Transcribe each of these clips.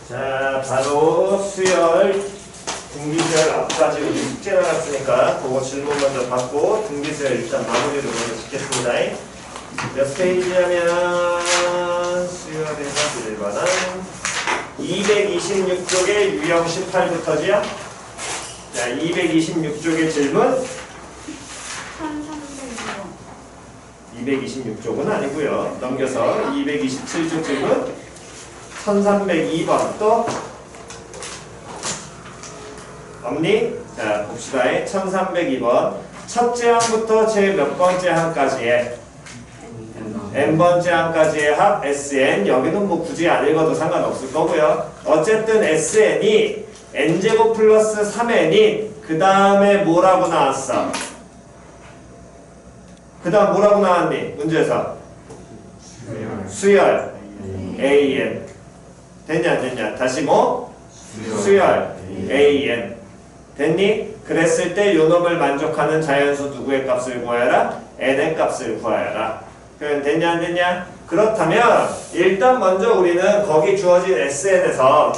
자, 바로 수열 등기수열 앞까지 숙제 나갔으니까 그거 질문 먼저 받고 등기수열 일단 마무리를 먼저 짓겠습니다. 몇 페이지냐면 수열에서 일반은 226쪽에 유형 18부터지요. 자, 226쪽의 질문 226쪽은 아니고요. 넘겨서 227쪽 질문 1302번 또 없니? 자, 봅시다. 1302번 첫째 항부터 제 몇 번째 항까지의 n번째 항까지의 합 SN. 여기는 뭐 굳이 안 읽어도 상관없을 거고요. 어쨌든 SN이 n제곱 플러스 3n이 그 다음에 뭐라고 나왔어? 그 다음 뭐라고 나왔니? 문제에서 수열 AN. 됐냐 안 됐냐? 다시 뭐? 수열 AN. 됐니? 그랬을 때 요 놈을 만족하는 자연수 누구의 값을 구하여라? n의 값을 구하여라. 그럼 됐냐 안 됐냐? 그렇다면 일단 먼저 우리는 거기 주어진 SN에서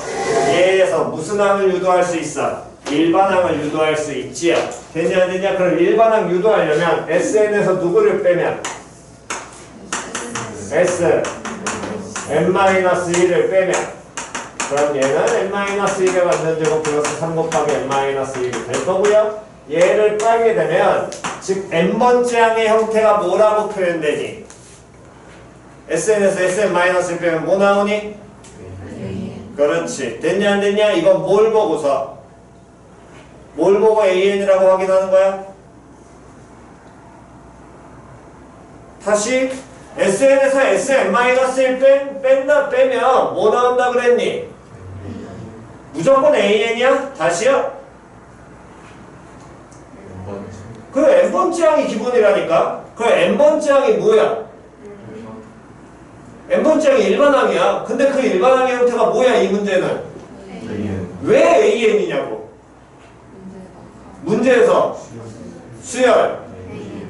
얘에서 무슨 항을 유도할 수 있어? 일반항을 유도할 수 있지요. 됐냐 안 됐냐? 그럼 일반항 유도하려면 SN에서 누구를 빼면? S n-1을 빼면 그럼 얘는 n-1에 맞는 제곱 플러스 3 곱하기 n-1이 될 거고요. 얘를 빼게 되면 즉 n번째 항의 형태가 뭐라고 표현되니? SN에서 SN-을 빼면 뭐 나오니? 그렇지. 됐냐 안 됐냐? 이건 뭘 보고서? 뭘 보고 AN이라고 확인하는 거야? 다시 SN에서 SN-을 빼면 뭐 나온다 그랬니? 무조건 AN이야? 다시요? 그 n번째 항이 기본이라니까? 그 n번째 항이 뭐야? n번째 항이 일반항이야. 근데 그 일반항의 형태가 뭐야 이 문제는? 왜 AN이냐고? 문제에서 수열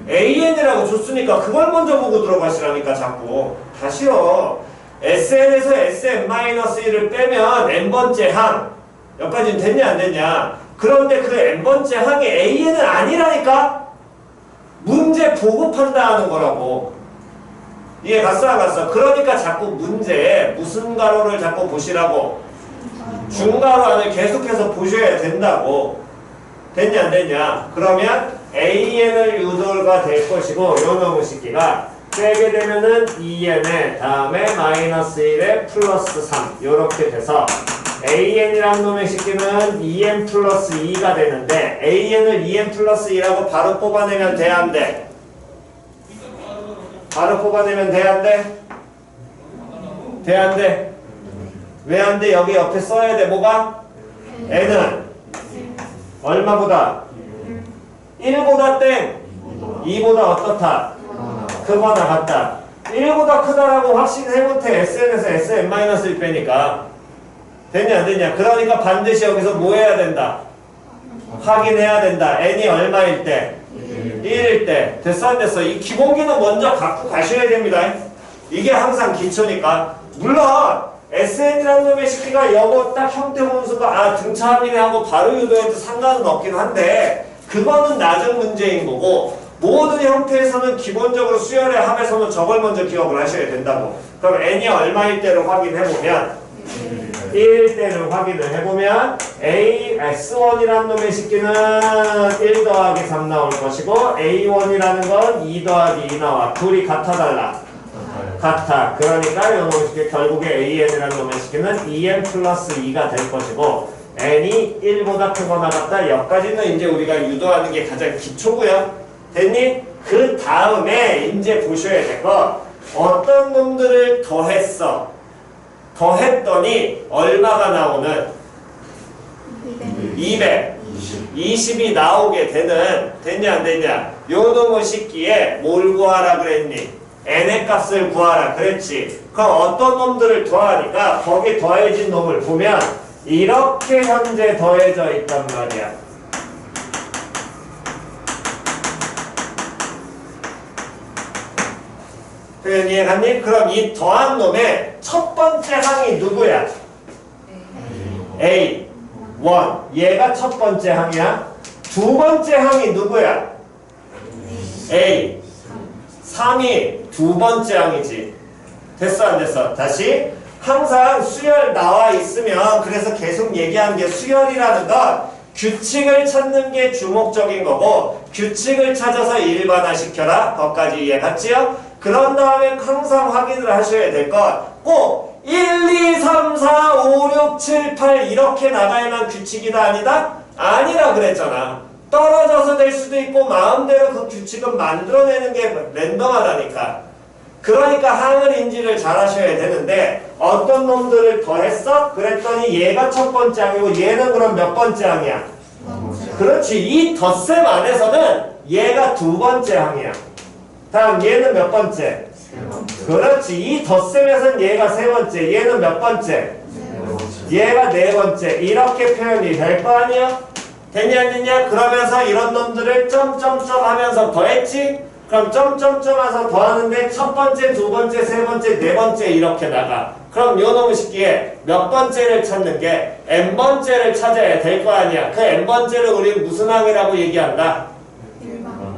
AN이라고 줬으니까 그걸 먼저 보고 들어가시라니까 자꾸. 다시요. SN에서 SN-1을 빼면 n번째 항 여기까지는 됐냐 안 됐냐? 그런데 그 n번째 항이 AN은 아니라니까? 문제 보고 판단하는 거라고. 이해 갔어 안 갔어? 그러니까 자꾸 문제에 무슨 가로를 자꾸 보시라고. 중가로 안을 계속해서 보셔야 된다고. 됐냐 안 됐냐? 그러면 AN을 유도가 될 것이고 요 놈의 식기가 빼게 되면은 2n에 다음에 마이너스 1에 플러스 3 요렇게 돼서 AN이라는 놈의 식기는 2n 플러스 2가 되는데 AN을 2n 플러스 2라고 바로 뽑아내면 돼 안 돼? 바로 뽑아내면 돼 안 돼? 돼 안 돼? 왜 안 돼? 여기 옆에 써야 돼. 뭐가? n은 얼마보다? 1보다 땡 2보다 어떻다? 크거나 같다. 1보다 크다라고 확신해 못해. SN에서 SN-을 빼니까. 됐냐 안 됐냐? 그러니까 반드시 여기서 뭐 해야 된다? 확인해야 된다. n이 얼마일 때? 1일 때. 됐어 안 됐어? 이 기본기는 먼저 갖고 가셔야 됩니다. 이게 항상 기초니까. 물론 SN이라는 놈의 식기가 여거 딱 형태 보는 순간 아 등차함이네 하고 바로 유도해도 상관은 없긴 한데 그거는 낮은 문제인 거고 모든 형태에서는 기본적으로 수열의 합에서는 저걸 먼저 기억을 하셔야 된다고. 그럼 n이 얼마일 때를 확인해보면 1일 때를 확인을 해보면 S1이라는 놈의 식기는 1 더하기 3 나올 것이고 A1이라는 건 2 더하기 2 나와. 둘이 같아 달라? 같아. 그러니까 이 놈의 식기 결국에 AN이라는 놈의 식기는 2n 플러스 2가 될 것이고 n이 1보다 크거나 같다. 여기까지는 이제 우리가 유도하는 게 가장 기초고요. 됐니? 그 다음에 이제 보셔야 될 거 어떤 놈들을 더했어. 더했더니 얼마가 나오는? 220이 나오게 되는. 됐냐 안 됐냐? 요 놈의 식기에 뭘 구하라 그랬니? n의 값을 구하라 그랬지. 그럼 어떤 놈들을 더하니까 거기 더해진 놈을 보면 이렇게 현재 더해져 있단 말이야. 표현 이해갔니? 그럼 이 더한 놈의 첫 번째 항이 누구야? A 1 얘가 첫 번째 항이야. 두 번째 항이 누구야? A 3이 두 번째 항이지. 됐어 안 됐어? 다시 항상 수열 나와 있으면 그래서 계속 얘기한 게 수열이라는 건 규칙을 찾는 게 주목적인 거고 규칙을 찾아서 일반화시켜라. 거기까지 이해 갔지요? 그런 다음에 항상 확인을 하셔야 될 건 꼭 1, 2, 3, 4, 5, 6, 7, 8 이렇게 나가야만 규칙이다 아니다? 아니라 그랬잖아. 떨어져서 될 수도 있고 마음대로 그 규칙은 만들어내는 게 랜덤하다니까. 그러니까 항을 인지를 잘 하셔야 되는데 어떤 놈들을 더 했어? 그랬더니 얘가 첫 번째 항이고 얘는 그럼 몇 번째 항이야? 그렇지. 이 덧셈 안에서는 얘가 두 번째 항이야. 다음 얘는 몇 번째? 그렇지. 이 덧셈에서는 얘가 세 번째. 얘는 몇 번째? 얘가 네 번째. 이렇게 표현이 될 거 아니야? 됐냐 안 됐냐? 그러면서 이런 놈들을 점점점 하면서 더했지? 그럼 점점점 해서 더하는데 첫 번째, 두 번째, 세 번째, 네 번째 이렇게 나가. 그럼 요 놈의 식기에 몇 번째를 찾는 게 n번째를 찾아야 될 거 아니야. 그 n번째를 우리는 무슨 항이라고 얘기한다?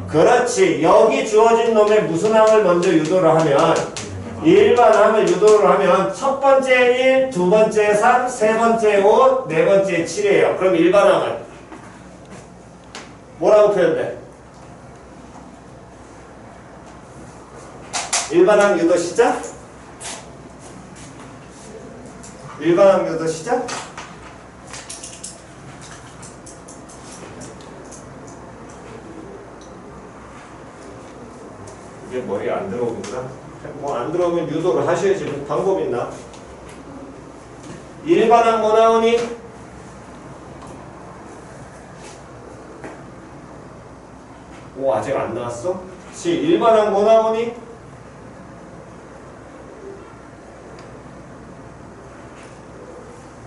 그렇지. 여기 주어진 놈의 무슨 항을 먼저 유도를 하면 일반항을 유도를 하면 첫 번째 1, 두 번째 3, 세 번째 5, 네 번째 7이에요. 그럼 일반항은 뭐라고 표현돼? 일반항 유도 시작? 일반항 유도 시작? 이게 머리에 안 들어오구나. 뭐 안 들어오면 유도를 하셔야지. 방법 있나? 일반항 뭐 나오니? 오 아직 안 나왔어? 그치. 일반항 뭐 나오니?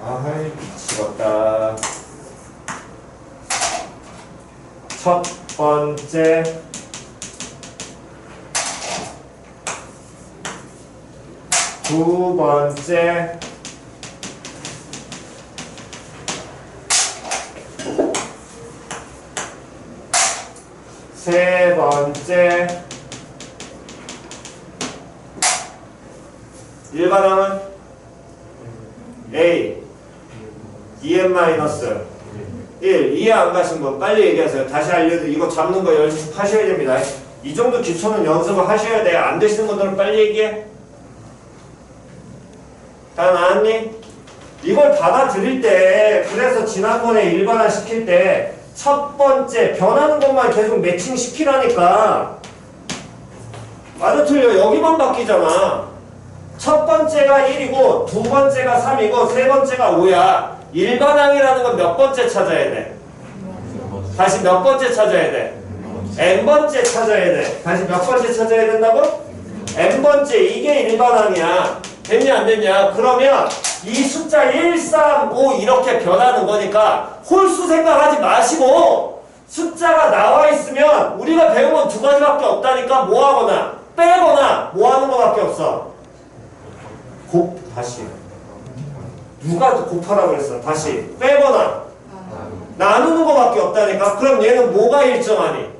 아이 미치겠다. 첫 번째 두 번째 세 번째 일반항은 A 2n-1 이해 안 가신 분 빨리 얘기하세요. 다시 알려드릴게요. 이거 잡는 거 연습하셔야 됩니다. 이 정도 기초는 연습을 하셔야 돼요. 안 되시는 분들은 빨리 얘기해. 다 나왔니? 이걸 받아들일 때 그래서 지난번에 일반화 시킬 때 첫 번째 변하는 것만 계속 매칭 시키라니까. 맞아 틀려? 여기만 바뀌잖아. 첫 번째가 1이고 두 번째가 3이고 세 번째가 5야. 일반항이라는 건 몇 번째 찾아야 돼? 다시 몇 번째 찾아야 돼? n번째 찾아야 돼. 다시 몇 번째 찾아야 된다고? n번째. 이게 일반항이야. 됐냐 안 됐냐? 그러면 이 숫자 1, 3, 5 이렇게 변하는 거니까 홀수 생각하지 마시고 숫자가 나와 있으면 우리가 배운 건 두 가지밖에 없다니까. 뭐 하거나 빼거나 뭐 하는 거밖에 없어. 다시 누가 곱하라고 그랬어? 다시 빼거나 나누는 거밖에 없다니까. 그럼 얘는 뭐가 일정하니?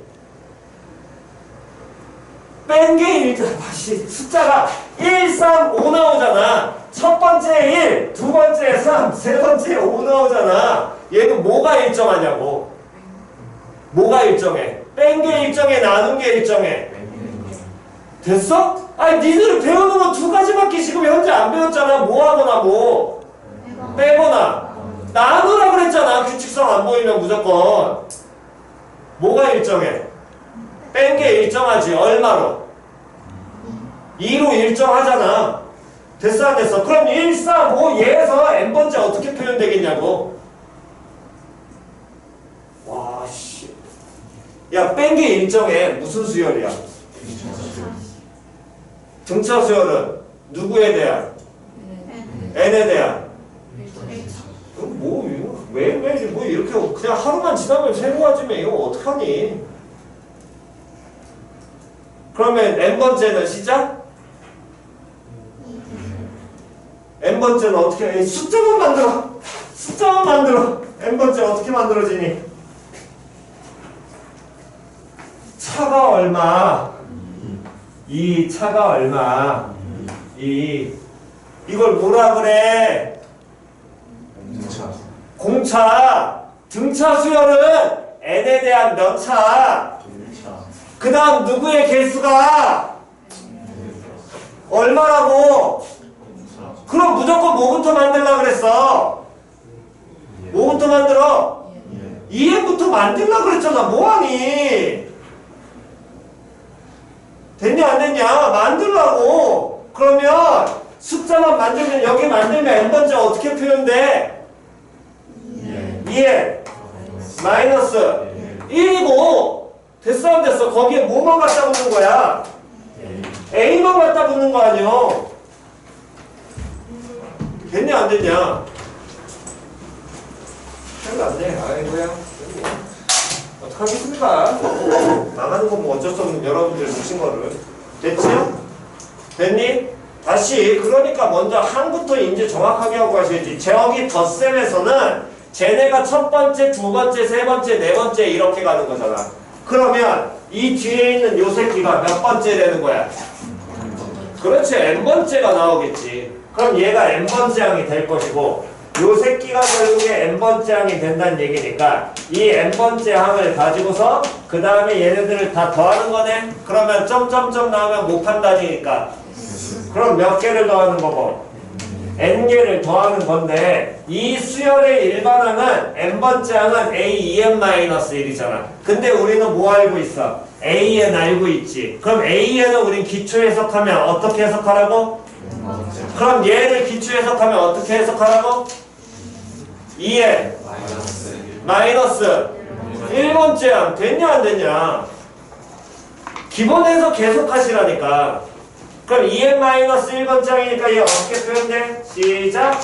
뺀 게 일정. 다시 숫자가 1, 3, 5 나오잖아. 첫 번째 1, 두 번째 3, 세 번째 5 나오잖아. 얘는 뭐가 일정하냐고. 뭐가 일정해? 뺀 게 일정해? 나눈 게 일정해? 됐어? 아니 니들이 배우는 거 두 가지밖에 지금 현재 안 배웠잖아. 뭐 하거나 뭐 빼거나 나누라 그랬잖아. 규칙성 안 보이면 무조건. 뭐가 일정해? 뺀 게 일정하지. 얼마로? 2로 일정하잖아. 됐어 안 됐어? 그럼 1, 3, 5 얘에서 n번째 어떻게 표현되겠냐고. 와 씨. 야 뺀 게 일정해. 무슨 수열이야? 등차 수열은 누구에 대한? n에 대한. 뭐 매일매일 뭐 이렇게 그냥 하루만 지나면 새로워지면 이거 어떡하니? 그러면 n번째는 시작? n번째는 어떻게 해? 숫자만 만들어. 숫자만 n번째 어떻게 만들어지니? 차가 얼마? 이 차가 얼마? 이걸 뭐라 그래? 공차. 등차 수열은 n에 대한 몇 차? 그 다음 누구의 개수가 얼마라고? 그럼 무조건 뭐부터 만들라 그랬어? 뭐부터 만들어? 2n부터 만들라 그랬잖아. 뭐하니? 됐냐 안 됐냐? 만들라고. 그러면 숫자만 만들면 여기 만들면 n번째 어떻게 표현돼? 2n 마이너스 1이고 됐어 안 됐어? 거기에 뭐만 갖다 붙는 거야? a만 갖다 붙는 거 아니야? 됐냐 안 됐냐? 생각 안 돼. 아이고야. 어떡하겠습니까? 나가는 건 뭐 어쩔 수 없는 여러분들 묻힌 거를. 됐지요? 됐니? 다시 그러니까 먼저 항부터 이제 정확하게 하고 가셔야지. 저기 덧셈에서는 쟤네가 첫 번째, 두 번째, 세 번째, 네 번째 이렇게 가는 거잖아. 그러면 이 뒤에 있는 요 새끼가 몇 번째 되는 거야? 그렇지. n번째가 나오겠지. 그럼 얘가 n번째 항이 될 것이고 요 새끼가 결국에 n번째 항이 된다는 얘기니까 이 n번째 항을 가지고서 그 다음에 얘네들을 다 더하는 거네. 그러면 점점점 나오면 못 판단이니까 그럼 몇 개를 더하는 거고 n개를 더하는 건데 이 수열의 일반항은 n번째 항은 a2n-1이잖아. 근데 우리는 뭐 알고 있어? an 알고 있지. 그럼 an은 우린 기초 해석하면 어떻게 해석하라고? 그럼 얘를 기초 해석하면 어떻게 해석하라고? 2n 마이너스 1번째 항 됐냐 안 됐냐? 기본에서 계속 하시라니까. 그럼 2n 마이너스 1번째 항이니까 얘 어떻게 표현돼? 시작.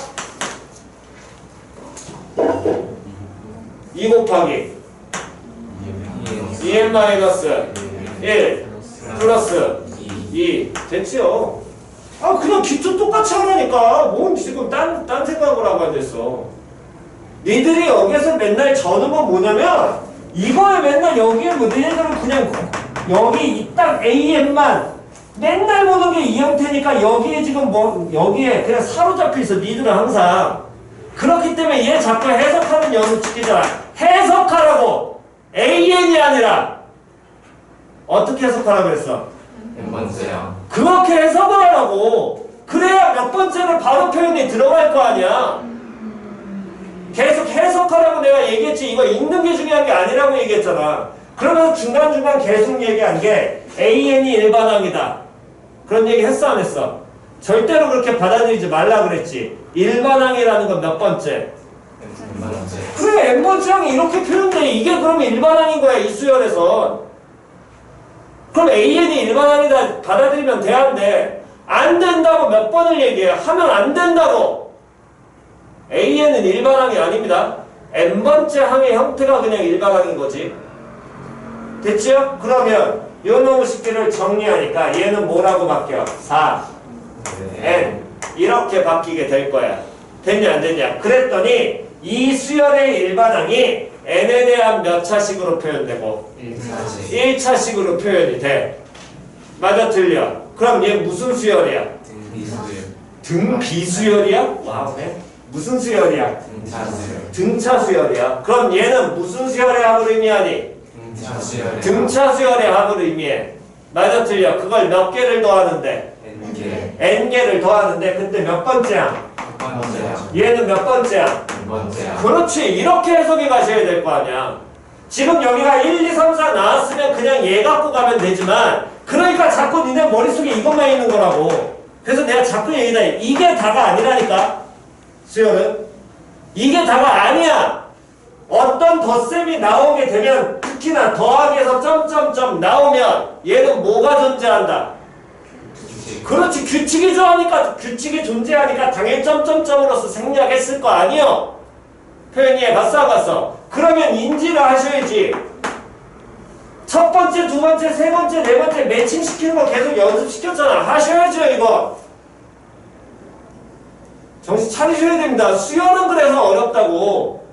2 곱하기 2n 마이너스 1 플러스 2 됐지요? 아 그냥 기초 똑같이 하라니까. 뭔 지금 딴 생각을 하고 앉아있어. 니들이 여기에서 맨날 저는 건 뭐냐면 이거에 맨날 여기에 뭐 니네들은 그냥 여기 딱 AM만 맨날 보는 게 이 형태니까 여기에 지금 뭐 여기에 그냥 사로잡혀 있어. 니들은 항상 그렇기 때문에 얘 자꾸 해석하는 연습 시키잖아. 해석하라고. AN이 아니라 어떻게 해석하라고 그랬어? n번째야. 그렇게 해석을 하라고. 그래야 몇 번째는 바로 표현이 들어갈 거 아니야. 계속 해석하라고 내가 얘기했지. 이거 읽는 게 중요한 게 아니라고 얘기했잖아. 그러면서 중간중간 계속 얘기한 게 AN이 일반항이다. 그런 얘기 했어 안 했어? 절대로 그렇게 받아들이지 말라 그랬지. 일반항이라는 건 몇 번째? n번째. 그래 n번째 항이 이렇게 표현돼. 이게 그러면 일반항인 거야 이 수열에서. 그럼 AN이 일반항이다 받아들이면 돼 안 돼? 안 된다고 몇 번을 얘기해. 하면 안 된다고. AN은 일반항이 아닙니다. n번째 항의 형태가 그냥 일반항인 거지. 됐죠? 그러면 요 놈의 식기를 정리하니까 얘는 뭐라고 바뀌어? 4 n 이렇게 바뀌게 될 거야. 됐냐 안 됐냐? 그랬더니 이 수열의 일반항이 n에 대한 몇 차식으로 표현되고 1차식으로 표현이 돼. 맞아 틀려? 그럼 얘 무슨 수열이야? 등 비수열이야? 와 그래? 무슨 수열이야? 등차 수열이야. 그럼 얘는 무슨 수열의 합을 의미하니? 등차 수열의 합을 의미해. 맞아 틀려? 그걸 몇 개를 더하는데? n개를 더하는데 근데 몇 번째야? 얘는 몇 번째야? 그렇지. 이렇게 해석이 가셔야 될 거 아니야. 지금 여기가 1, 2, 3, 4 나왔으면 그냥 얘 갖고 가면 되지만 그러니까 자꾸 니네 머릿속에 이것만 있는 거라고. 그래서 내가 자꾸 얘기해. 이게 다가 아니라니까. 수열은 이게 다가 아니야. 어떤 덧셈이 나오게 되면 특히나 더하기에서 점점점 나오면 얘는 뭐가 존재한다? 그렇지. 규칙이 존재하니까 당연히 점점점으로서 생략했을 거 아니요. 표현이 봤어 안 봤어? 그러면 인지를 하셔야지. 첫 번째, 두 번째, 세 번째, 네 번째 매칭시키는 거 계속 연습시켰잖아. 하셔야죠 이거. 정신 차리셔야 됩니다. 수열은 그래서 어렵다고.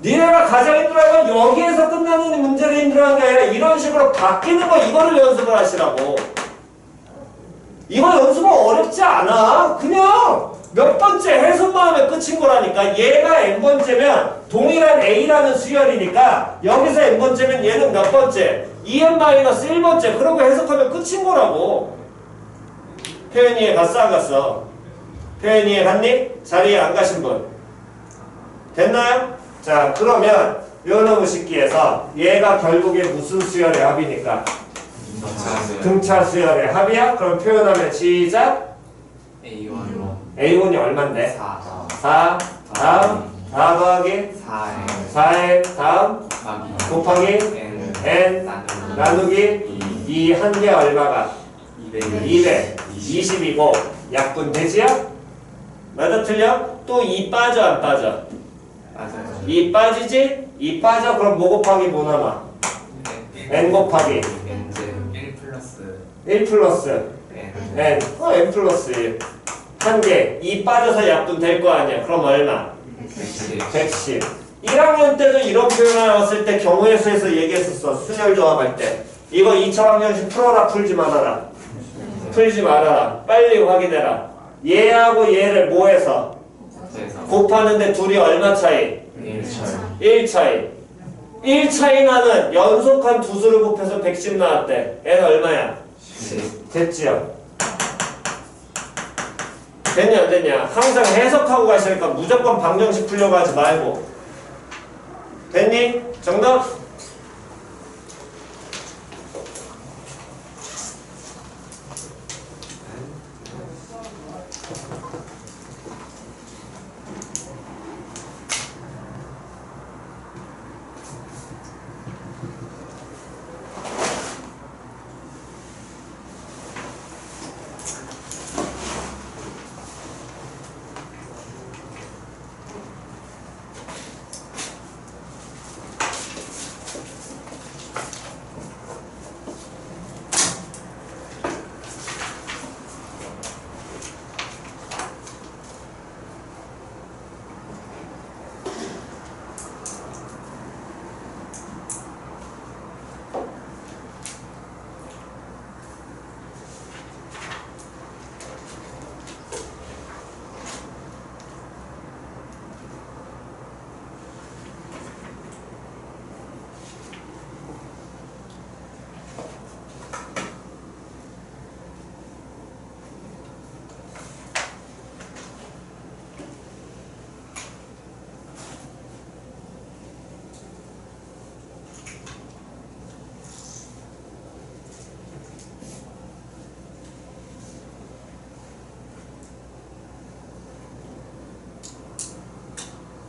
니네가 가장 힘들어하면 여기에서 끝나는 문제를 힘들어하는 게 아니라 이런 식으로 바뀌는 거 이거를 연습을 하시라고. 이거 연습은 어렵지 않아. 그냥 몇 번째 해석만 하면 끝인 거라니까. 얘가 n번째면 동일한 a라는 수열이니까 여기서 n번째면 얘는 몇 번째? 2n-1번째. 그러고 해석하면 끝인 거라고. 표현 이해 갔어 안 갔어? 표현 이해 갔니? 자리에 안 가신 분 됐나요? 자 그러면 요놈의 식기에서 얘가 결국에 무슨 수열의 합이니까? 등차 수열의 합이야? 그럼 표현하면 시작. A1로 A1이 얼만데? 4 4 다음 4 더하기 4에 4의 다음 곱하기 N N 나누기 2 한 개 얼마가? 220이고 약분 되지요? 맞아 틀려? 또 2 빠져 안 빠져? 맞아요. 2 빠지지? 2 빠져 그럼 뭐 곱하기 뭐 남아? N 곱하기 1 플러스 1 플러스 N N N 플러스 1 한 개 2 빠져서 약분 될 거 아니야. 그럼 얼마? 110 1학년 때도 이런 표현 나왔을 때 경우의 수에서 얘기했었어. 순열 조합할 때 이거 2차 방정식 풀어라 풀지 말아라. 풀지 말아라. 빨리 확인해라. 얘하고 얘를 뭐해서? 곱하는데 둘이 얼마 차이? 1 차이. 1 차이 나는 연속한 두 수를 곱해서 110 나왔대. 얘는 얼마야? 됐지요? 됐냐 안 됐냐? 항상 해석하고 가시니까 무조건 방정식 풀려고 하지 말고. 됐니? 정답?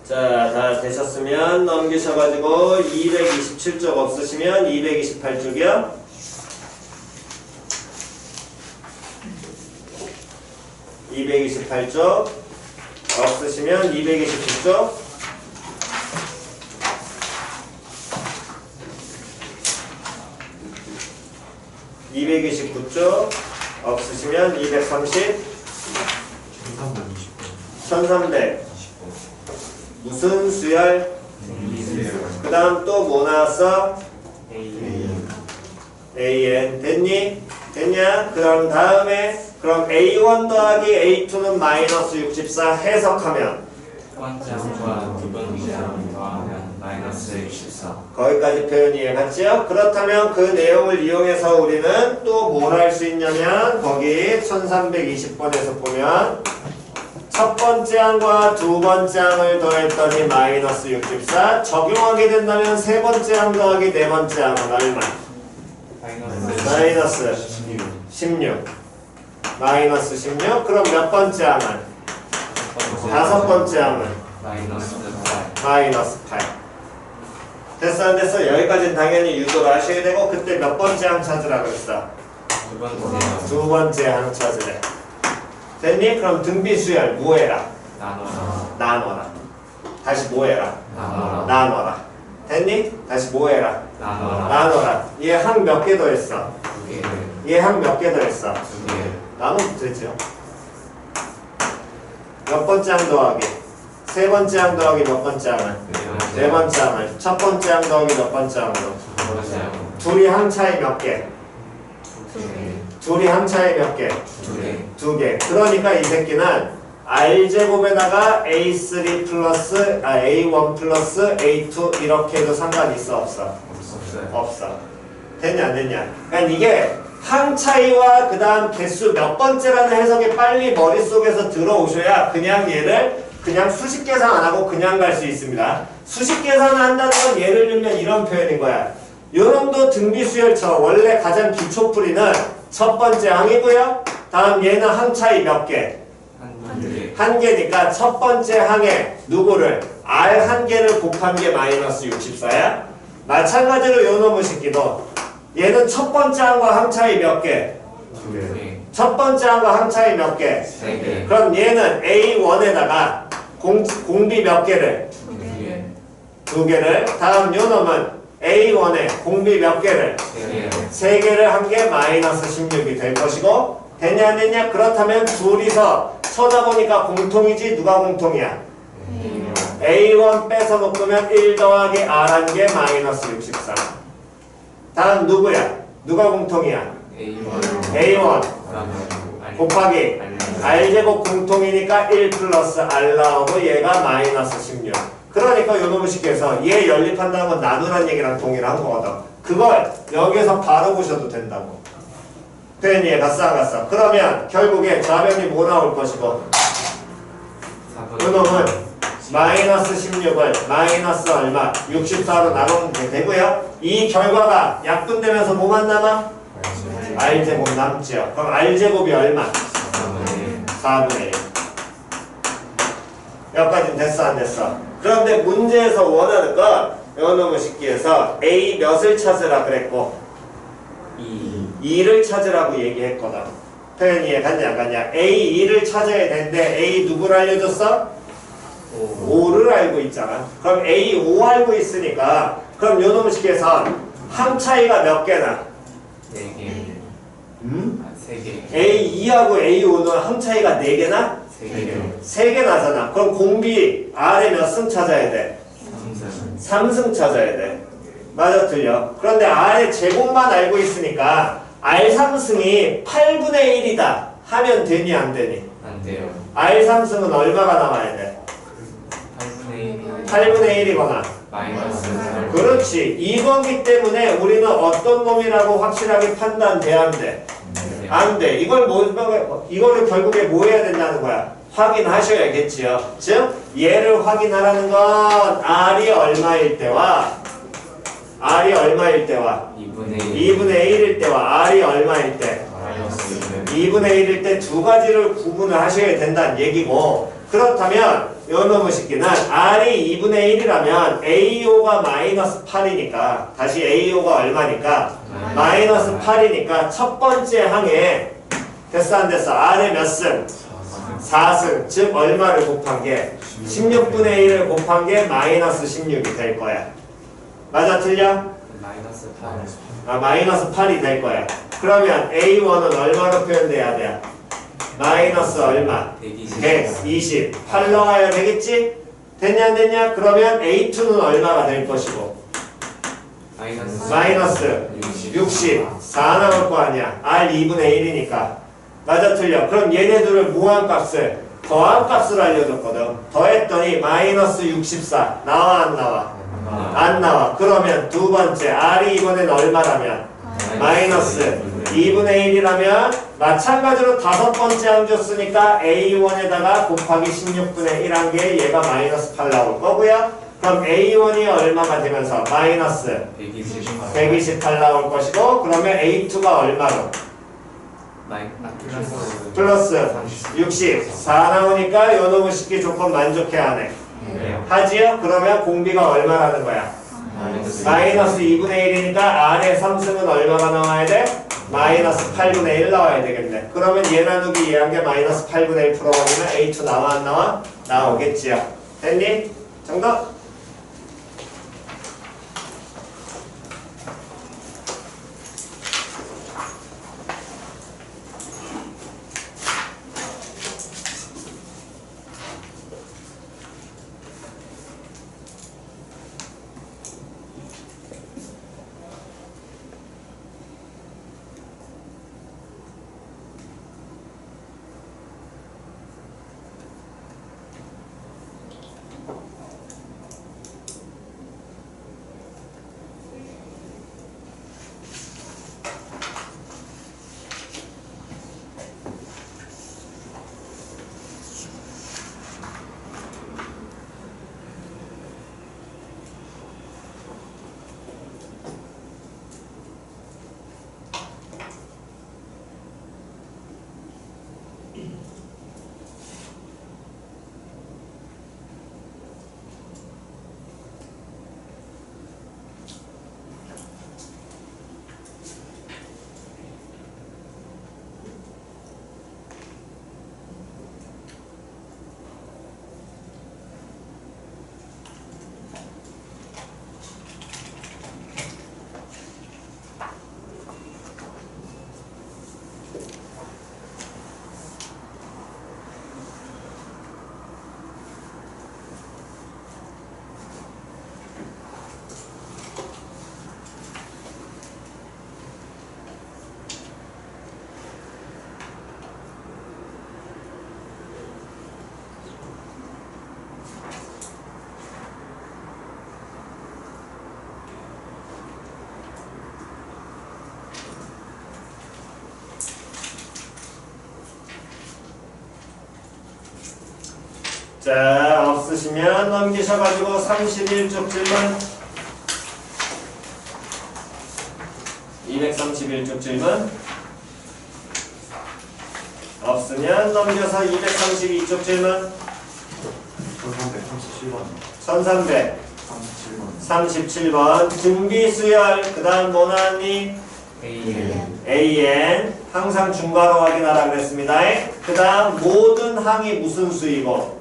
자, 다 되셨으면 넘기셔가지고 227쪽 없으시면 228쪽이요. 228쪽 없으시면 229쪽. 229쪽 없으시면 230, 1300 무슨 수열? 그 다음 또 뭐 나왔어? AN 됐니? 됐냐? 그 다음에 그럼 A1 더하기 A2는 마이너스 64 해석하면 첫 번째 항과 두 번째 항과 마이너스 64 거기까지 표현 이해갔지요? 그렇다면 그 내용을 이용해서 우리는 또 뭘 할 수 있냐면 거기 1320번에서 보면 첫 번째 항과 두 번째 항을 더했더니 마이너스 64 적용하게 된다면 세 번째 항 더하기 네 번째 항은 얼마? 마이너스 16 마이너스 16 그럼 몇 번째 항은? 다섯 번째 항은? 마이너스 8 됐어 안 됐어? 여기까지는 당연히 유도를 하셔야 되고 그때 몇 번째 항 찾으라 그랬어? 두 번째 항 찾으래. 됐니? 그럼 등비수열 뭐해라? 나눠라. 다시 뭐해라? 나눠라. 됐니? 다시 뭐해라? 나눠라. 얘 항 몇 개 더했어? 얘 항 몇 개 더했어? 나눠도 되죠. 몇 번째 항 더하기? 세 번째 항 더하기 몇 번째 항을? 네 번째 항을. 첫 번째 항 더하기 몇 번째 항으로? 둘이 항 차이 몇 개? 둘이 항 차이 몇 개? 두 개. 그러니까 이 새끼는 R제곱에다가 A3 플러스 A1 플러스 A2 이렇게 해도 상관이 있어 없어? 없어. 됐냐 안 됐냐? 그러니까 이게 항 차이와 그 다음 개수 몇 번째라는 해석이 빨리 머릿속에서 들어오셔야 그냥 얘를 그냥 수식 계산 안 하고 그냥 갈 수 있습니다. 수식 계산을 한다는 건 예를 들면 이런 표현인 거야. 요놈도 등비수열처 원래 가장 기초풀이는 첫 번째 항이고요. 다음 얘는 항 차이 몇 개? 한 개니까 첫 번째 항에 누구를? R 한 개를 곱한 게 마이너스 64야. 마찬가지로 요놈의 새끼도 얘는 첫 번째 항과 항 차이 몇 개? 첫 번째 항과 항 차이 몇 개? 그럼 얘는 A1에다가 공비 몇 개를? 두 개를. 다음 요놈은 A1에 공비 몇 개를? 세 개를 한 게 마이너스 16이 될 것이고 됐냐 안 됐냐? 그렇다면 둘이서 쳐다보니까 공통이지 누가 공통이야? A1 빼서 묶으면 1 더하기 R 한 개 마이너스 64. 다음 누구야? 누가 공통이야? A1 곱하기 R제곱 공통이니까 1 플러스 R 나오고 얘가 마이너스 16. 그러니까 요놈의 식에서 얘 연립한다는 건 나누라는 얘기랑 동일한 거거든. 그걸 여기에서 바로 보셔도 된다고. 표현이 갔어 안 갔어? 그러면 결국에 좌변이 뭐 나올 것이고 요놈은 마이너스 16을 마이너스 얼마? 64로 나누면 되고요. 이 결과가 약분되면서 뭐만 남아? R제곱 남죠. 그럼 R제곱이 얼마? 4분의 1. 여기까지는 됐어 안 됐어? 그런데 문제에서 원하는 건 요놈의 식기에서 A 몇을 찾으라 그랬고 2를 찾으라고 얘기했거든. 표현 이해 갔냐 안 갔냐? A 2를 찾아야 되는데 A 누구를 알려줬어? 5를 알고 있잖아. 그럼 A 5 알고 있으니까 그럼 요놈의 식에서 항 차이가 몇 개나? 4개. 음? 3개. A 2하고 A 5는 항 차이가 4개나? 3개. 3개 나잖아. 그럼 공비 R에 몇 승 찾아야 돼? 3승 찾아야 돼. 맞아 틀려. 그런데 R의 제곱만 알고 있으니까 R 3승이 8분의 1이다 하면 되니 안 되니? 안 돼요. R 3승은 얼마가 나와야 돼? 8분의 1이거나 마이너스. 그렇지. 이거기 때문에 우리는 어떤 놈이라고 확실하게 판단돼야 안 돼? 안 돼. 이거를 결국에 뭐 해야 된다는 거야? 확인하셔야겠지요. 즉 얘를 확인하라는 건 R이 얼마일 때와 2분의 1일 때와 R이 얼마일 때? 2분의 1일 때 두 가지를 구분을 하셔야 된다는 얘기고, 그렇다면 요놈의 식기는 R이 2분의 1이라면 AO가 마이너스 8이니까 다시 AO가 얼마니까? 마이너스 8이니까 첫 번째 항에 됐어 안 됐어? R의 몇 승? 4승. 즉 얼마를 곱한 게? 16분의 1을 곱한 게 마이너스 16이 될 거야. 맞아 틀려? 마이너스 8. 마이너스 8이 될 거야. 그러면 A1은 얼마로 표현돼야 돼? 마이너스 얼마? 120. 8 넣어야 되겠지? 됐냐 안 됐냐? 그러면 A2는 얼마가 될 것이고? 마이너스 60. 4 나올 거 아니야. R 2분의 1이니까. 맞아 틀려. 그럼 얘네들을 무한 값을 더한 값을 알려줬거든. 더했더니 마이너스 64. 나와 안 나와? 안 나와. 그러면 두 번째 R이 이번엔 얼마라면? 마이너스 2분의 1이라면 마찬가지로 다섯 번째 항 줬으니까 A1에다가 곱하기 16분의 1 한 게 얘가 마이너스 8 나올 거고요. 그럼 A1이 얼마가 되면서 마이너스 128 나올 것이고, 그러면 A2가 얼마로? 플러스 64 나오니까 요놈의 식기 조건 만족해 안 해? 하지요? 그러면 공비가 얼마라는 거야? 마이너스 2분의 1이니까 R의 3승은 얼마가 나와야 돼? 마이너스 8분의 1 나와야 되겠네. 그러면 얘 나누기 얘 한 게 마이너스 8분의 1 풀어버리면 A2 나와 안 나와? 나오겠지요. 됐니? 정답? 자, 없으시면 넘기셔가지고 31쪽 질문. 231쪽 질문. 없으면 넘겨서 232쪽 질문. 1337번. 37번. 등비수열. 그 다음 뭐 나왔니? AN. 항상 중괄호 확인하라 그랬습니다. 그 다음 모든 항이 무슨 수이고?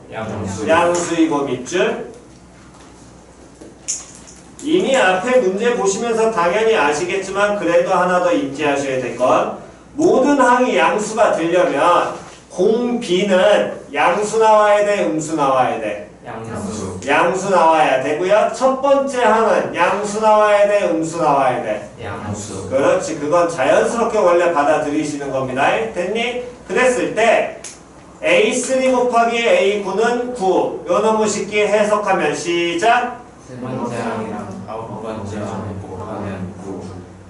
양수이고 밑줄. 이미 앞에 문제 보시면서 당연히 아시겠지만 그래도 하나 더 인지하셔야 될 건 모든 항이 양수가 되려면 공비는 양수 나와야 돼, 음수 나와야 돼? 양수 나와야 되고요. 첫 번째 항은 양수 나와야 돼, 음수 나와야 돼? 양수. 그렇지. 그건 자연스럽게 원래 받아들이시는 겁니다. 됐니? 그랬을 때 A3 곱하기 A9는 9. 요 놈의 쉽게 해석하면 시작. 세 번째 항이랑 아홉 번째 항을 곱하면 9.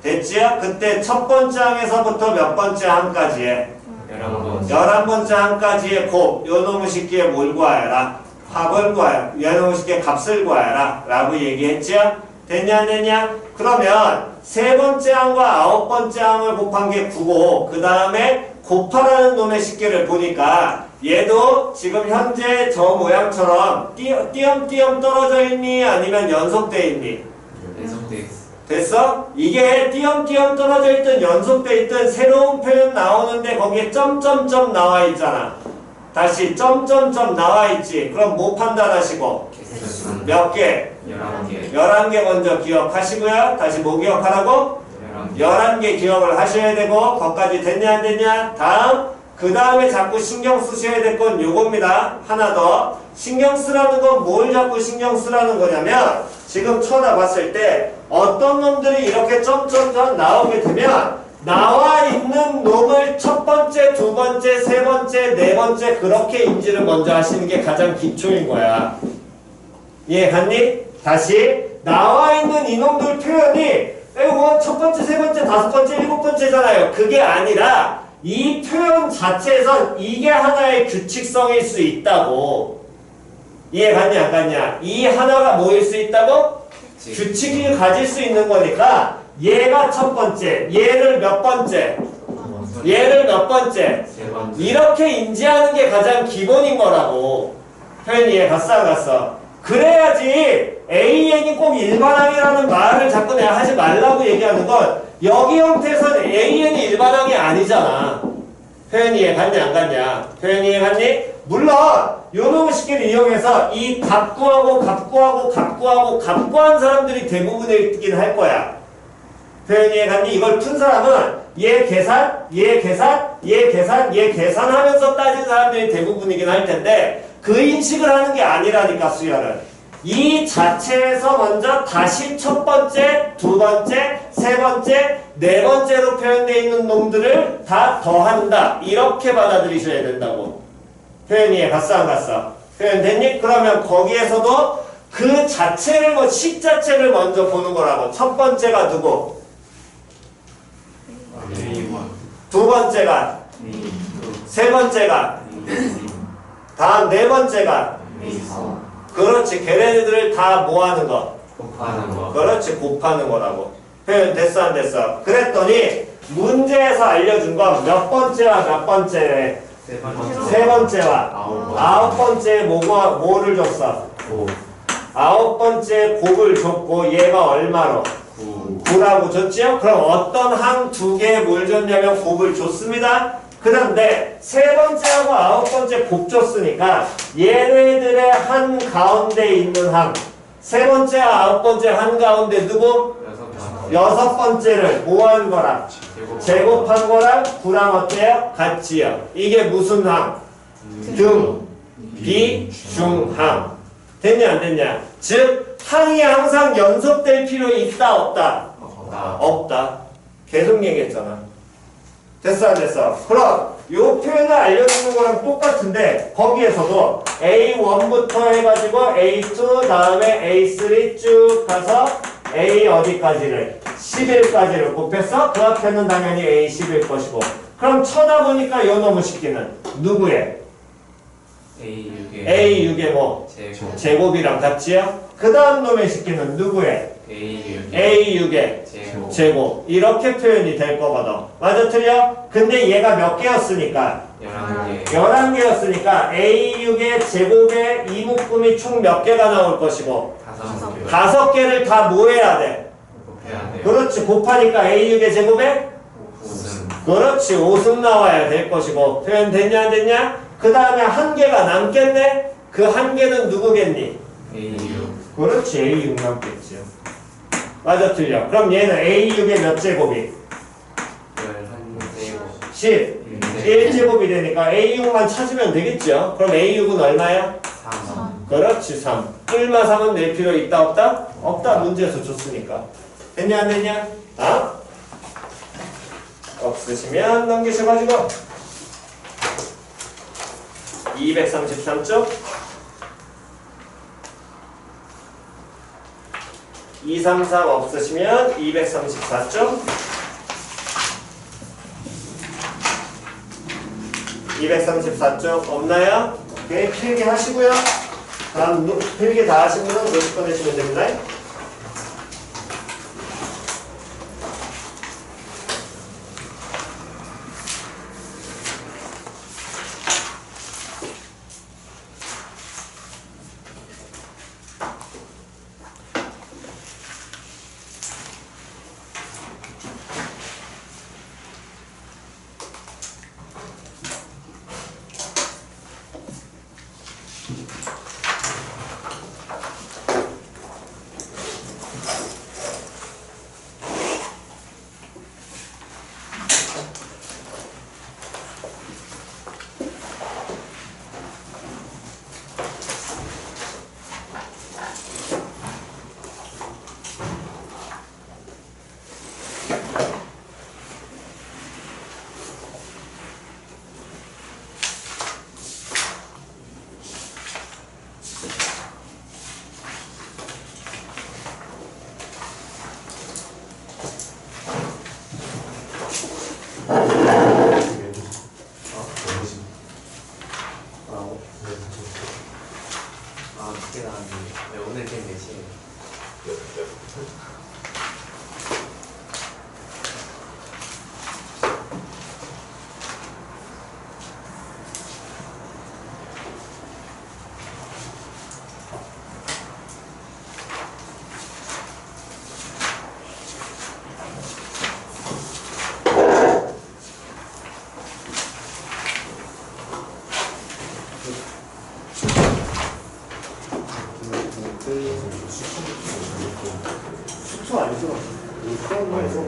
됐지요? 그때 첫 번째 항에서부터 몇 번째 항까지에? 11번째. 11번째 항까지의 곱. 요 놈의 쉽게 뭘 구하여라? 합을 구하여라. 요 놈의 쉽게 값을 구하여라. 라고 얘기했지요? 됐냐 안 됐냐? 그러면 세 번째 항과 아홉 번째 항을 곱한 게 9고 그 다음에 곱하라는 놈의 식기를 보니까 얘도 지금 현재 저 모양처럼 띄엄띄엄 떨어져 있니? 아니면 연속돼 있니? 연속돼 있어. 됐어? 이게 띄엄띄엄 떨어져 있든 연속돼 있든 새로운 표현 나오는데 거기에 점점점 나와 있잖아. 다시 점점점 나와 있지. 그럼 뭐 판단하시고? 개수는 몇 개? 11개. 11개 먼저 기억하시고요. 다시 뭐 기억하라고? 11개 기억을 하셔야 되고 거기까지 됐냐 안 됐냐? 다음 그 다음에 자꾸 신경 쓰셔야 될 건 요겁니다. 하나 더 신경 쓰라는 건 뭘 자꾸 신경 쓰라는 거냐면 지금 쳐다봤을 때 어떤 놈들이 이렇게 점점점 나오게 되면 나와 있는 놈을 첫 번째, 두 번째, 세 번째, 네 번째 그렇게 인지를 먼저 하시는 게 가장 기초인 거야. 이해 갔니? 다시 나와 있는 이놈들 표현이 이거 첫 번째, 세 번째, 다섯 번째, 일곱 번째잖아요. 그게 아니라 이 표현 자체에선 이게 하나의 규칙성일 수 있다고. 이해 갔냐 안 갔냐? 이 하나가 뭐일 수 있다고? 규칙을 가질 수 있는 거니까 얘가 첫 번째, 얘를 몇 번째, 얘를 몇 번째 세 번째. 이렇게 인지하는 게 가장 기본인 거라고. 표현 이해 갔어 안 갔어? 그래야지 AN이 꼭 일반항이라는 말을 자꾸 내가 하지 말라고 얘기하는 건 여기 형태에서는 AN이 일반항이 아니잖아. 표현 이해 갔냐 안 갔냐? 표현 이해 갔니? 물론 요놈의 식기를 이용해서 이 갑구하고 갑구하고 갑구하고 갑구한 사람들이 대부분이긴 할 거야. 표현 이해 갔니? 이걸 푼 사람은 얘 계산, 얘 계산, 얘 계산, 얘 계산하면서 따진 사람들이 대부분이긴 할 텐데 그 인식을 하는 게 아니라니까 수열은. 이 자체에서 먼저 다시 첫 번째, 두 번째, 세 번째, 네 번째로 표현되어 있는 놈들을 다 더한다. 이렇게 받아들이셔야 된다고. 표현 이해 갔어 안 갔어? 표현 됐니? 그러면 거기에서도 그 자체를 식 자체를 먼저 보는 거라고. 첫 번째가 누구? 두 번째가 세 번째가 다음 네 번째가 그렇지. 걔네들을 다 뭐하는 거? 곱하는 거. 그렇지. 곱하는 거라고. 표현 됐어 안 됐어? 그랬더니 문제에서 알려준 건 몇 번째와 몇 번째래? 세 번째. 세 번째와 아홉 번째에 뭐를 줬어? 9. 아홉 번째 곱을 줬고 얘가 얼마로? 9라고 줬지요? 그럼 어떤 항 두 개에 뭘 줬냐면 곱을 줬습니다. 그런데 세 번째하고 아홉 번째 곱 줬으니까 얘네들의 한 가운데 있는 항 세 번째와 아홉 번째 한 가운데 누구? 여섯 번째를 뭐 한 거랑? 제곱한 거랑 9랑 어때요? 같지요. 이게 무슨 항? 등, 비, 중, 항. 됐냐 안 됐냐? 즉 항이 항상 연속될 필요 있다 없다? 없다. 계속 얘기했잖아. 됐어 안 됐어? 그럼 요 표현을 알려주는 거랑 똑같은데 거기에서도 A1부터 해가지고 A2 다음에 A3 쭉 가서 A 어디까지를? 11까지를 곱했어? 그 앞에는 당연히 A10일 것이고 그럼 쳐다보니까 요 놈의 식기는 누구의? A6의 A6의 뭐? 제곱 제곱이랑 같지요? 그 다음 놈의 식기는 누구의? A6의 A6의 제곱 제곱. 이렇게 표현이 될 거거든. 맞아, 틀려? 근데 얘가 몇 개였으니까? 11개 11개였으니까 A6의 제곱의 이묶음이 총 몇 개가 나올 것이고 5개 5개를 다 뭐 해야 돼? 곱해야 돼요. 그렇지. 곱하니까 A6의 제곱에? 무슨 그렇지. 5승 나와야 될 것이고. 표현 됐냐 안 됐냐? 그 다음에 한 개가 남겠네? 그 한 개는 누구겠니? A6 그렇지. A6 남겠죠. 맞아, 틀려. 그럼 얘는 A6의 몇 제곱이? 11제곱 10. 1제곱이 되니까 A6만 찾으면 되겠죠? 그럼 A6은 얼마야? 3 그렇지. 3. 1마 3은 낼 필요 있다 없다? 없다. 문제에서 줬으니까. 됐냐 안 됐냐? 아? 없으시면 넘기셔가지고 233쪽 233 없으시면 234쪽 234쪽 없나요? 오케이. 필기 하시고요. 다음 필기 다 하신 분은 노트 꺼내시면 됩니다. 아, 늦게 나왔네. 네, 오늘 된 4시에요. 숙소 아니죠? 수원에서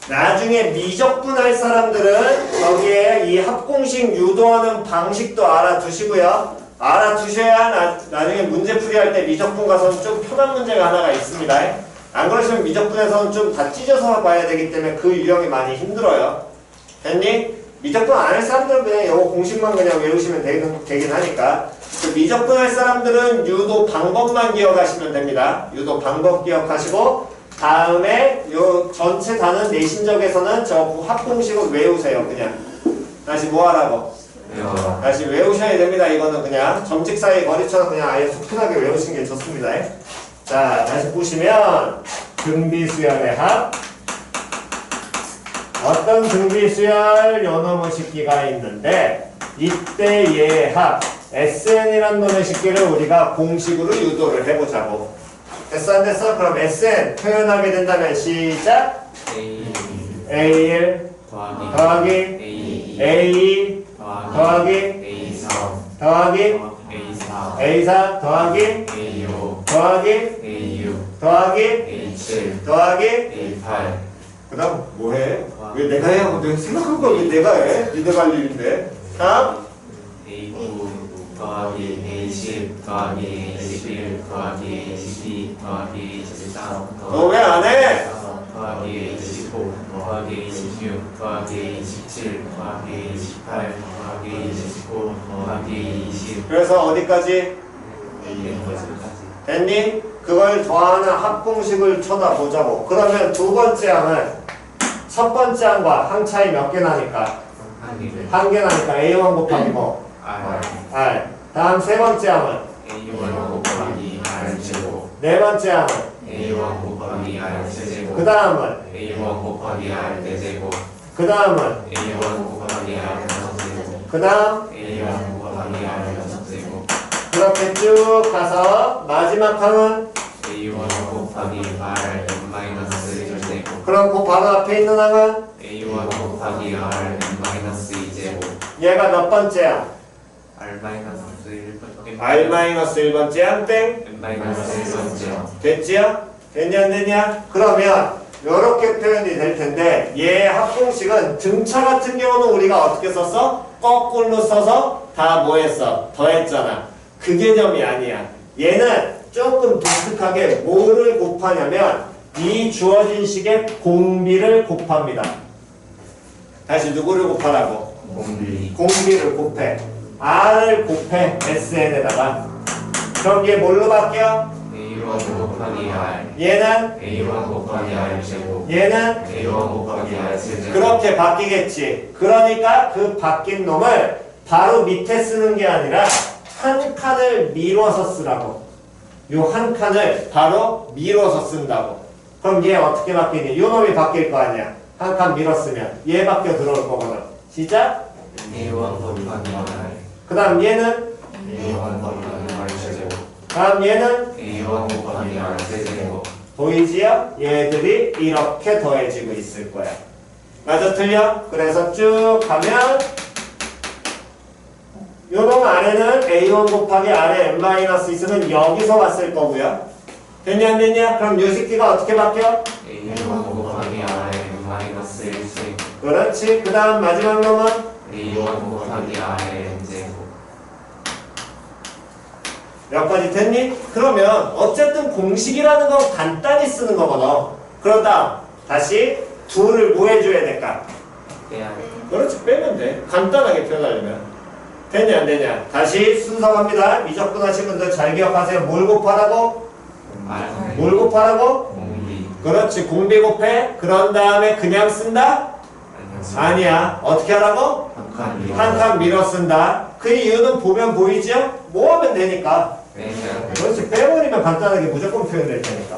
나중에 미적분할 사람들은 거기에 이 합공식 유도하는 방식도 알아두시고요. 알아두셔야 나중에 문제풀이 할 때 미적분 가서는 좀 편한 문제가 하나가 있습니다. 안 그러시면 미적분에서는 좀 다 찢어서 봐야 되기 때문에 그 유형이 많이 힘들어요. 됐니? 미적분 안 할 사람들은 그냥 이거 공식만 그냥 외우시면 되긴 하니까. 그 미적분 할 사람들은 유도 방법만 기억하시면 됩니다. 유도 방법 기억하시고 다음에 요 전체 단원 내신적에서는 저 합공식을 외우세요. 그냥 다시 뭐 하라고? 다시 외우셔야 됩니다. 이거는 그냥 점칙 사이 거리처럼 그냥 아예 속편하게 외우시는 게 좋습니다. 자, 다시 보시면 등비수열의 합 어떤 등비수열 요놈의 식기가 있는데 이때 얘의 합 SN이라는 놈의 식기를 우리가 공식으로 유도를 해보자고. 됐어 안 됐어? 그럼 SN 표현하게 된다면 시작! A1 더하기 A2 더하기 더하기 A4 더하기 A5 더하기 A6 더하기 A7 더하기 A8 그 다음 뭐해? 왜 내가 해? 내가 생각한 거 왜 내가 해? 니네가 할 일인데. 다음 A9 더하기 A10 더하기 A11 더하기 A12 더하기 A13 너 왜 안 해? 더하기 A15 더하기 A16 더하기 A17 더하기 A18 더하기 A19 더하기 A20 그래서 어디까지? A까지 됐니? 그걸 더하는 합공식을 쳐다보자고. 그러면 두 번째 항은 첫 번째 항과 항 차이 몇 개 나니까? 한 개 나니까 A1 곱하기 뭐? R R. 다음 세 번째 항은? A1 곱하기 R 제곱 네 번째 항은? A1 곱하기 R 세제곱 그 다음은? A1 곱하기 R 네제곱 그 다음은? A1 곱하기 R 다섯제곱 그 다음? A1 곱하기 R 여섯제곱 그렇게 쭉 가서 마지막 항은? A1 곱하기 R n-1제곱 그럼 그 바로 앞에 있는 항은? A1 곱하기 R n-2제곱 얘가 몇 번째야? R-1번째 R-1번째 항 땡? n-1번째 됐지요? 됐냐 안 됐냐? 그러면 이렇게 표현이 될 텐데 얘 합공식은 등차 같은 경우는 우리가 어떻게 썼어? 거꾸로 써서 다 뭐 했어? 더했잖아. 그 개념이 아니야. 얘는 조금 독특하게 뭐를 곱하냐면 이 주어진 식의 공비를 곱합니다. 다시 누구를 곱하라고? 공비 공비를 곱해. R을 곱해. SN에다가. 그럼 얘 뭘로 바뀌어? A1 곱하기 R 얘는 A1 곱하기 R 제곱 얘는 A1 곱하기 R 세제곱 그렇게 바뀌겠지. 그러니까 그 바뀐 놈을 바로 밑에 쓰는 게 아니라 한 칸을 밀어서 쓰라고. 요 한 칸을 바로 밀어서 쓴다고. 그럼 얘 어떻게 바뀌니? 요 놈이 바뀔 거 아니야. 한 칸 밀었으면 얘 바뀌어 들어올 거거든. 시작. A1 곱하기 R 그 다음 얘는 A1 곱하기 R 세제곱 다음 얘는 A1 곱하기 R 세제곱 보이지요? 얘들이 이렇게 더해지고 있을 거야. 맞아 틀려? 그래서 쭉 가면 요놈 아래는 A1 곱하기 R의 n-있으면 여기서 왔을 거고요. 됐냐 안 됐냐? 그럼 요 새끼가 어떻게 바뀌어? A1 곱하기 R n-1제곱 그렇지. 그 다음 마지막 놈은 A1 곱하기 R n제곱 몇 가지 됐니? 그러면 어쨌든 공식이라는 건 간단히 쓰는 거거든. 그러다 다시 둘을 뭐 해줘야 될까? 빼야 그렇지. 빼면 돼. 간단하게 표현하려면. 됐냐 안 되냐? 다시 순서 갑니다. 미적분 하신 분들 잘 기억하세요. 뭘 곱하라고? R 뭘 곱하라고? 공비 그렇지. 공비 곱해. 그런 다음에 그냥 쓴다? 아니야. 어떻게 하라고? 한 칸 밀어 쓴다. 그 이유는 보면 보이죠? 뭐 하면 되니까. 빼면 그렇지. 빼버리면 간단하게 무조건 표현될 테니까.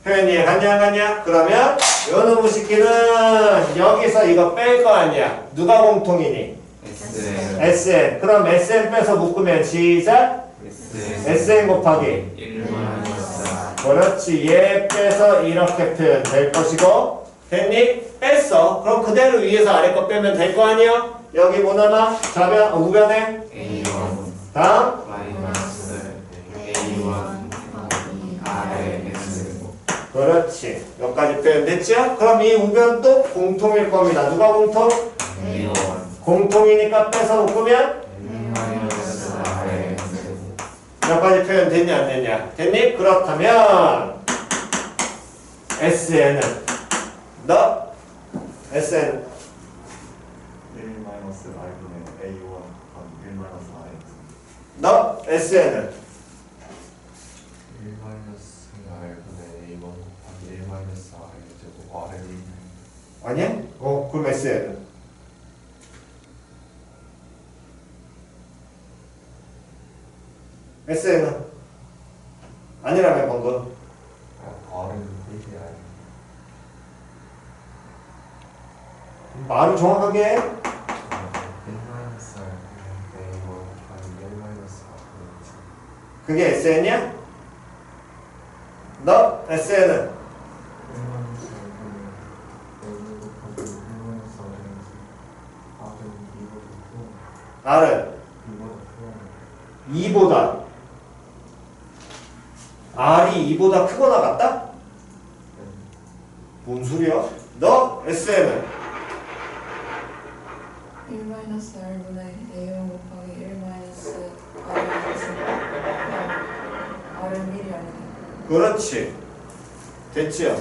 표현 이해 갔냐 안 갔냐? 그러면 요 놈의 새끼는 여기서 이거 뺄 거 아니야. 누가 공통이니? SN SN. 그럼 SN 빼서 묶으면 시작. SN 곱하기 1-4 그렇지. 얘 빼서 이렇게 표현될 것이고 됐니? 뺐어. 그럼 그대로 위에서 아래 거 빼면 될 거 아니야? 여기 뭐 남아? 좌변, 우변에 A1 다음 마이너스 A1 R의 X제곱 그렇지. 여기까지 표현됐죠? 그럼 이 우변도 공통일 겁니다. 누가 공통? A1 공통이니까 빼서 묶으면 마이너스 R의 X제곱 여기까지 표현 됐냐 안 됐냐? 됐니? 그렇다면 SN은 너 SN 1-R분의 A1 1-Rx 너 SN은 1-R분의 A1 곱하기 1-R 제곱 R의 1 아니야? 그럼 SN은 SN은 아니라며 방금 R은 1이야 말을 정확하게 해. 1-R A1 곱하기 1-R 그게 SN이야? 너 SN은 1-R R은 2보다 2보다 R이 R이 2보다 크거나 같다? 뭔 소리야? 너 SN은 1-R분의 A1 곱하기 1-R은 R은 1이 아니야. 그렇지. 됐지요?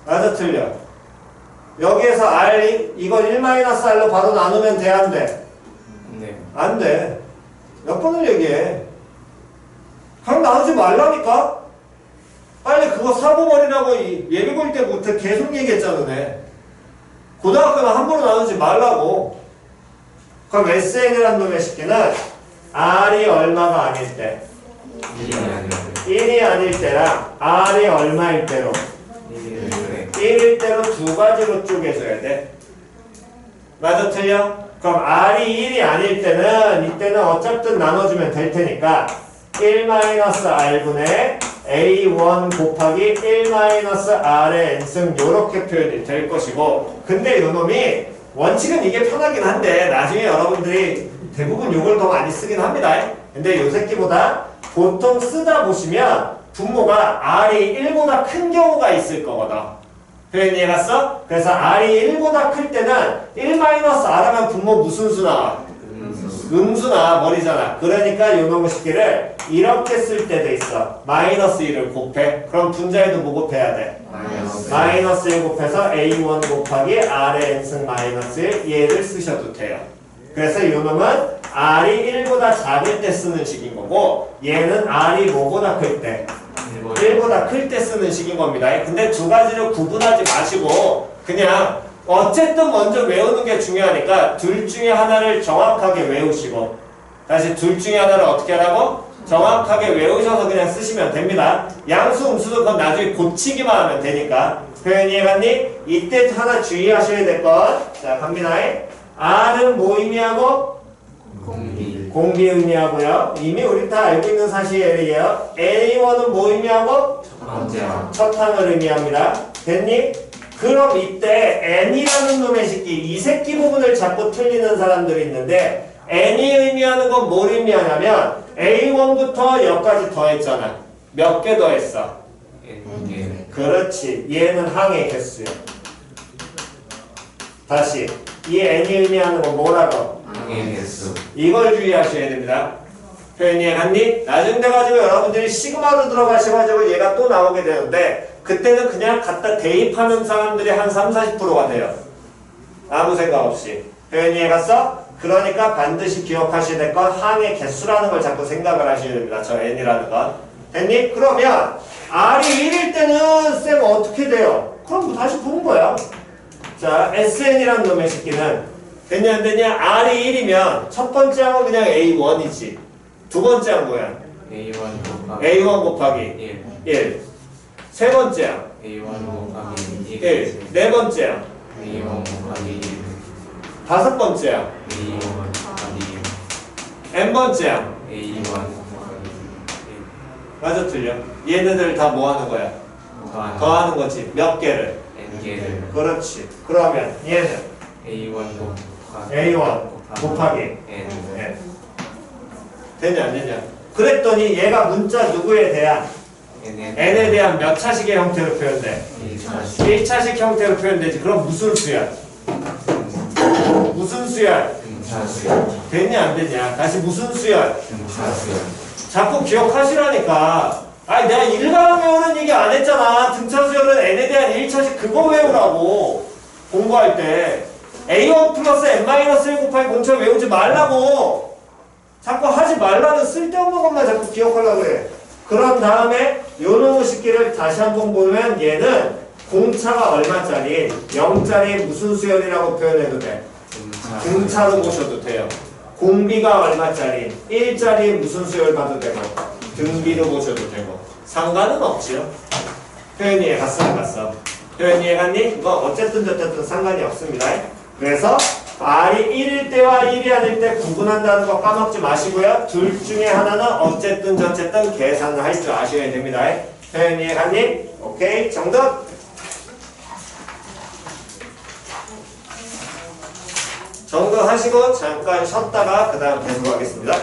맞아 틀려? 여기에서 R 이걸 1-R로 바로 나누면 돼 안 돼? 네. 안 돼. 몇 번을 얘기해. 그냥 나누지 말라니까? 빨리 그거 사고 버리라고 예비 볼 때부터 계속 얘기했잖아, 네. 고등학교는 함부로 나누지 말라고. 그럼 SN이라는 놈의 식기는 R이 얼마가 아닐 때? 1이 아니라 1이 아닐 때랑 R이 얼마일 때로? 1일 때로 두 가지로 쪼개줘야 돼. 맞아 틀려? 그럼 R이 1이 아닐 때는 이때는 어쨌든 나눠주면 될 테니까 1-R분의 A1 곱하기 1-R의 n승 요렇게 표현이 될 것이고, 근데 요놈이 원칙은 이게 편하긴 한데 나중에 여러분들이 대부분 요걸 더 많이 쓰긴 합니다. 근데 요 새끼보다 보통 쓰다 보시면 분모가 R이 1보다 큰 경우가 있을 거거든. 표현 이해갔어? 그래서 R이 1보다 클 때는 1-R 하면 분모 무슨 수 나와? 음수나 머리잖아. 그러니까 요놈의 식기를 이렇게 쓸 때도 있어. -1을 곱해. 그럼 분자에도 뭐 곱해야 돼? -1 곱해서 A1 곱하기 R의 n승 -1 얘를 쓰셔도 돼요. 그래서 요놈은 R이 1보다 작을 때 쓰는 식인 거고, 얘는 R이 뭐보다 클 때? 1보다 클 때 쓰는 식인 겁니다. 근데 두 가지를 구분하지 마시고 그냥 어쨌든 먼저 외우는 게 중요하니까 둘 중에 하나를 정확하게 외우시고, 다시 둘 중에 하나를 어떻게 하라고? 정확하게 외우셔서 그냥 쓰시면 됩니다. 양수, 음수도 그건 나중에 고치기만 하면 되니까. 표현 이해갔니? 이때 하나 주의하셔야 될 것. 자, 갑니다. R은 뭐 의미하고? 공비 의미하고요. 이미 우리 다 알고 있는 사실이에요. A1은 뭐 의미하고? 첫 항을 의미합니다. 됐니? 그럼 이때 n이라는 놈의 새끼, 이 새끼 부분을 자꾸 틀리는 사람들이 있는데, n이 의미하는 건 뭘 의미하냐면 A1부터 여기까지 더했잖아. 몇 개 더했어? 그렇지. 얘는 항의 개수야. 다시 이 n이 의미하는 건 뭐라고? 항의 개수. 이걸 주의하셔야 됩니다. 표현 이해갔니? 나중 돼가지고 여러분들이 시그마로 들어가셔가지고 얘가 또 나오게 되는데, 그때는 그냥 갖다 대입하는 사람들이 한 30-40%가 돼요. 아무 생각 없이. 표현 이해갔어? 그러니까 반드시 기억하셔야 될 건 항의 개수라는 걸 자꾸 생각을 하셔야 됩니다. 저 n이라는 건. 됐니? 그러면 R이 1일 때는 쌤 어떻게 돼요? 그럼 뭐 다시 보는 거야. 자, SN이라는 놈의 새끼는 됐냐 안 됐냐? R이 1이면 첫 번째 항은 그냥 A1이지. 두 번째 항은 뭐야? A1 곱하기 1. 세 번째 항 A1 곱하기 1. 네 번째 항 A1 곱하기 1. 다섯 번째 항 A1 곱하기 n 번째 항. 1. A1 곱하기 1. 맞아 틀려? 얘네들 다 뭐 하는 거야? 더하는 거지. 몇 개를? n개를. 그렇지. 그러면 얘는 A1 곱하기 A1 곱하기 n. 네. 되냐 안 되냐? 그랬더니 얘가 문자 누구에 대한? n에 대한 몇 차식의 형태로 표현돼? 1차식 형태로 표현되지. 그럼 무슨 수야? 무슨 수야? 됐냐 안 됐냐? 다시 무슨 수야? 자꾸 기억하시라니까. 아니 내가 일가랑 외우는 얘기 안 했잖아. 등차수열은 n에 대한 1차식 그거 외우라고. 공부할 때 A1 플러스 n-1 곱하기 공차 외우지 말라고. 자꾸 하지 말라는 쓸데없는 것만 자꾸 기억하려고 그래. 그런 다음에 요놈의 식기를 다시 한번 보면 얘는 공차가 얼마짜리? 0짜리 무슨 수열이라고 표현해도 돼. 등차로 보셔도 돼요. 공비가 얼마짜리? 1짜리 무슨 수열 봐도 되고 등비로 보셔도 되고 상관은 없지요. 표현 이해 갔어 안 갔어? 표현 이해 갔니? 이거 어쨌든 저쨌든 상관이 없습니다. 그래서 R이 1일 때와 1이 아닐 때 구분한다는 거 까먹지 마시고요. 둘 중에 하나는 어쨌든 저쨌든 계산을 할 줄 아셔야 됩니다. 표현 이해 갔니? 오케이 정답. 정도 하시고 잠깐 쉬었다가 그 다음 계속하겠습니다.